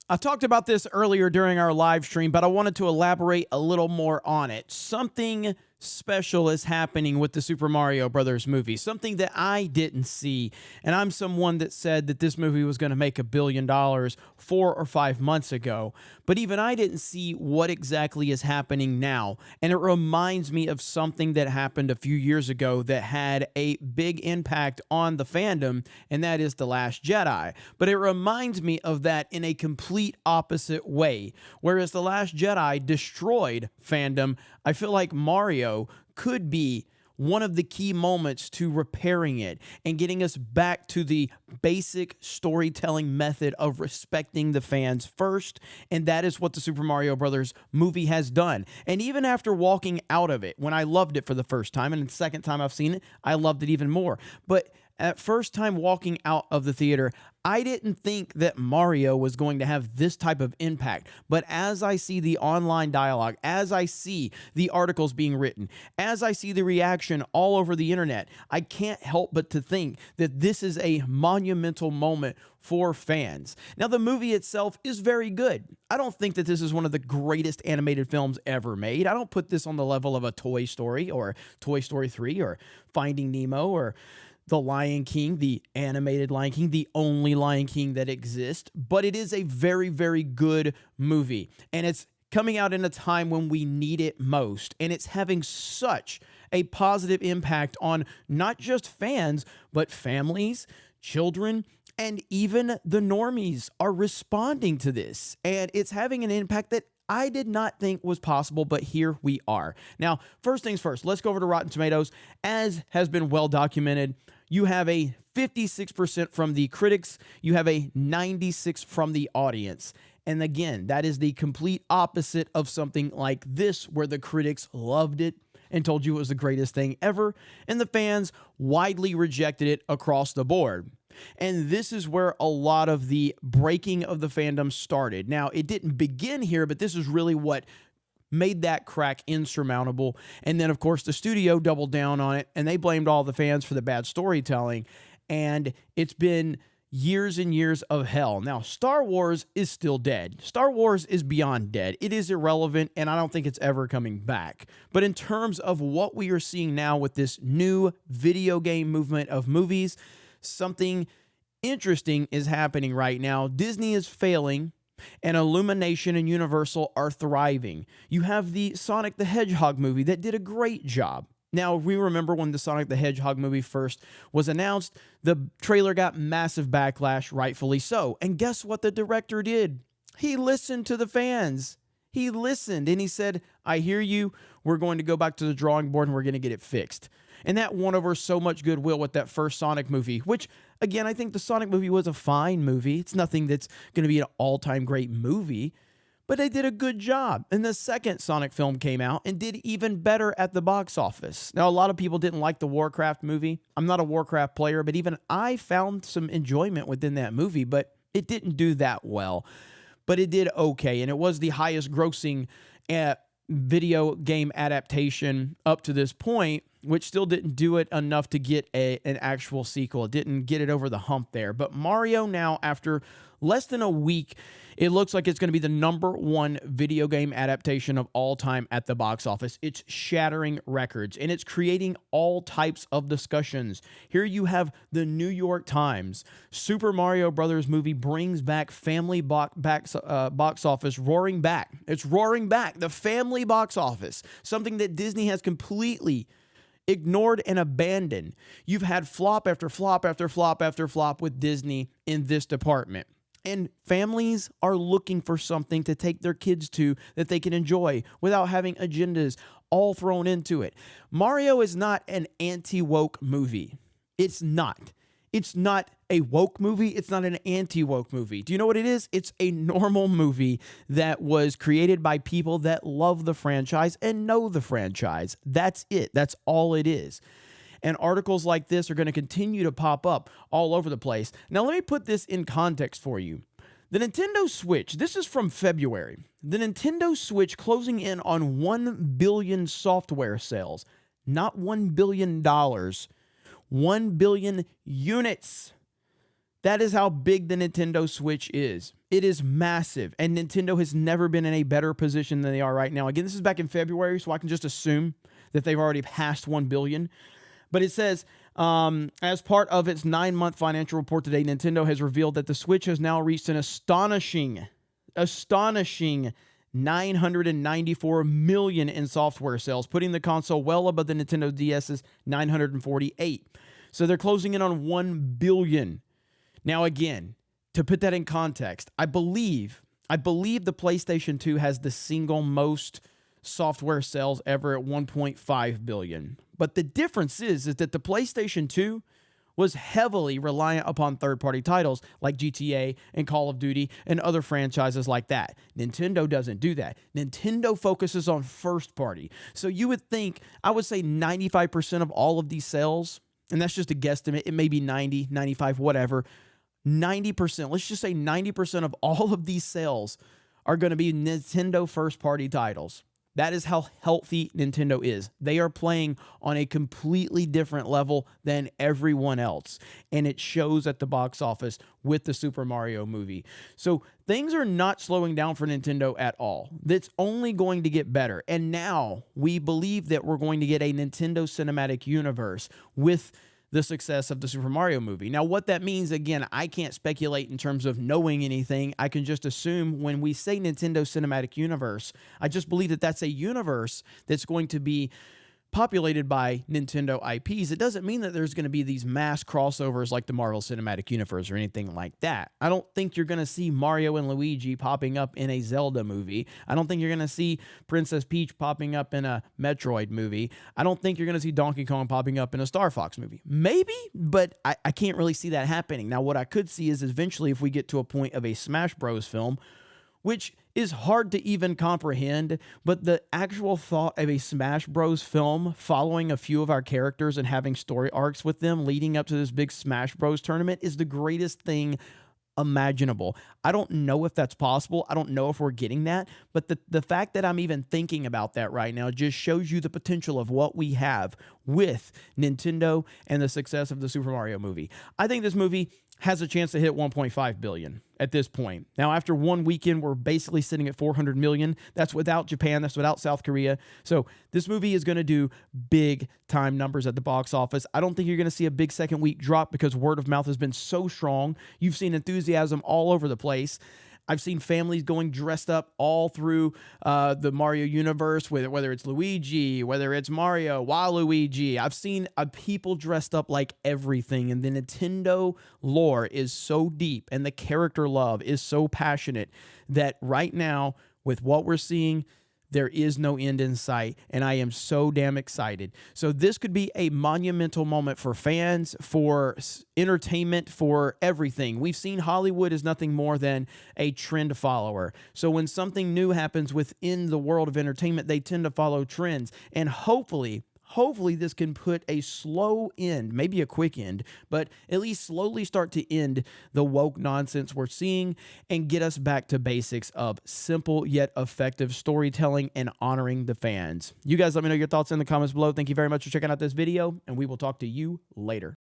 I talked about this earlier during our live stream, but I wanted to elaborate a little more on it. Something special is happening with the Super Mario Brothers movie, something that I didn't see. And I'm someone that said that this movie was going to make $1 billion 4 or 5 months ago. But even I didn't see what exactly is happening now. And it reminds me of something that happened a few years ago that had a big impact on the fandom, and that is The Last Jedi. But it reminds me of that in a complete opposite way. Whereas The Last Jedi destroyed fandom, I feel like Mario could be one of the key moments to repairing it and getting us back to the basic storytelling method of respecting the fans first. And that is what the Super Mario Brothers movie has done. And even after walking out of it, when I loved it for the first time, and the second time I've seen it, I loved it even more. But at first time walking out of the theater, I didn't think that Mario was going to have this type of impact. But as I see the online dialogue, as I see the articles being written, as I see the reaction all over the internet, I can't help but to think that this is a monumental moment for fans. Now, the movie itself is very good. I don't think that this is one of the greatest animated films ever made. I don't put this on the level of a Toy Story or Toy Story 3 or Finding Nemo or The Lion King, the animated Lion King, the only Lion King that exists, but it is a very, very good movie. And it's coming out in a time when we need it most. And it's having such a positive impact on not just fans, but families, children, and even the normies are responding to this. And it's having an impact that I did not think was possible, but here we are. Now, first things first, let's go over to Rotten Tomatoes. As has been well documented, you have a 56% from the critics, you have a 96% from the audience. And again, that is the complete opposite of something like this, where the critics loved it and told you it was the greatest thing ever, and the fans widely rejected it across the board. And this is where a lot of the breaking of the fandom started. Now, it didn't begin here, but this is really what made that crack insurmountable. And then, of course, the studio doubled down on it, and they blamed all the fans for the bad storytelling. And it's been years and years of hell. Now, Star Wars is still dead. Star Wars is beyond dead. It is irrelevant, and I don't think it's ever coming back. But in terms of what we are seeing now with this new video game movement of movies, something interesting is happening right now. Disney is failing, and Illumination and Universal are thriving. You have the Sonic the Hedgehog movie that did a great job. Now, we remember when the Sonic the Hedgehog movie first was announced, the trailer got massive backlash, rightfully so. And guess what the director did? He listened to the fans. He listened and he said, I hear you. We're going to go back to the drawing board and we're going to get it fixed. And that won over so much goodwill with that first Sonic movie, which, again, I think the Sonic movie was a fine movie. It's nothing that's going to be an all-time great movie, but they did a good job. And the second Sonic film came out and did even better at the box office. Now, a lot of people didn't like the Warcraft movie. I'm not a Warcraft player, but even I found some enjoyment within that movie, but it didn't do that well. But it did okay, and it was the highest grossing video game adaptation up to this point, which still didn't do it enough to get an actual sequel. It didn't get it over the hump there. But Mario now, after less than a week, it looks like it's going to be the #1 video game adaptation of all time at the box office. It's shattering records, and it's creating all types of discussions. Here you have the New York Times. Super Mario Brothers movie brings back family box office roaring back. It's roaring back. The family box office, something that Disney has completely ignored and abandoned. You've had flop after flop after flop after flop with Disney in this department. And families are looking for something to take their kids to that they can enjoy without having agendas all thrown into it. Mario is not an anti-woke movie. It's not. It's not a woke movie. It's not an anti-woke movie. Do you know what it is? It's a normal movie that was created by people that love the franchise and know the franchise. That's it. That's all it is. And articles like this are going to continue to pop up all over the place. Now, let me put this in context for you. The Nintendo Switch, this is from February. The Nintendo Switch closing in on 1 billion software sales, not $1 billion, 1 billion units. That is how big the Nintendo Switch is. It is massive, and Nintendo has never been in a better position than they are right now. Again, this is back in February, so I can just assume that they've already passed 1 billion. But it says, as part of its 9-month financial report today, Nintendo has revealed that the Switch has now reached an astonishing 994 million in software sales, putting the console well above the Nintendo DS's 948. So they're closing in on 1 billion. Now, again, to put that in context, I believe the PlayStation 2 has the single most software sales ever at 1.5 billion. But the difference is that the PlayStation 2 was heavily reliant upon third-party titles like GTA and Call of Duty and other franchises like that. Nintendo doesn't do that. Nintendo focuses on first-party. So you would think, I would say 95% of all of these sales, and that's just a guesstimate, it may be 90, 95, whatever, 90%, let's just say 90% of all of these sales are going to be Nintendo first-party titles. That is how healthy Nintendo is. They are playing on a completely different level than everyone else, and it shows at the box office with the Super Mario movie. So things are not slowing down for Nintendo at all. That's only going to get better. And now we believe that we're going to get a Nintendo Cinematic Universe with the success of the Super Mario movie. Now, what that means, again, I can't speculate in terms of knowing anything. I can just assume when we say Nintendo Cinematic Universe, I just believe that that's a universe that's going to be populated by Nintendo IPs. It doesn't mean that there's going to be these mass crossovers like the Marvel Cinematic Universe or anything like that. I don't think you're going to see Mario and Luigi popping up in a Zelda movie. I don't think you're going to see Princess Peach popping up in a Metroid movie. I don't think you're going to see Donkey Kong popping up in a Star Fox movie. Maybe, but I can't really see that happening. Now, what I could see is eventually if we get to a point of a Smash Bros. Film, which is hard to even comprehend, but the actual thought of a Smash Bros. Film following a few of our characters and having story arcs with them leading up to this big Smash Bros. Tournament is the greatest thing imaginable. I don't know if that's possible. I don't know if we're getting that, but the fact that I'm even thinking about that right now just shows you the potential of what we have with Nintendo and the success of the Super Mario movie. I think this movie has a chance to hit 1.5 billion at this point. Now, after one weekend, we're basically sitting at 400 million. That's without Japan. That's without South Korea. So this movie is going to do big time numbers at the box office. I don't think you're going to see a big second week drop because word of mouth has been so strong. You've seen enthusiasm all over the place. I've seen families going dressed up all through the Mario universe, whether it's Luigi, whether it's Mario, Waluigi. I've seen people dressed up like everything, and the Nintendo lore is so deep, and the character love is so passionate that right now, with what we're seeing, there is no end in sight, and I am so damn excited. So this could be a monumental moment for fans, for entertainment, for everything. We've seen Hollywood is nothing more than a trend follower. So when something new happens within the world of entertainment, they tend to follow trends. And hopefully this can put a slow end, maybe a quick end, but at least slowly start to end the woke nonsense we're seeing and get us back to basics of simple yet effective storytelling and honoring the fans. You guys let me know your thoughts in the comments below. Thank you very much for checking out this video, and we will talk to you later.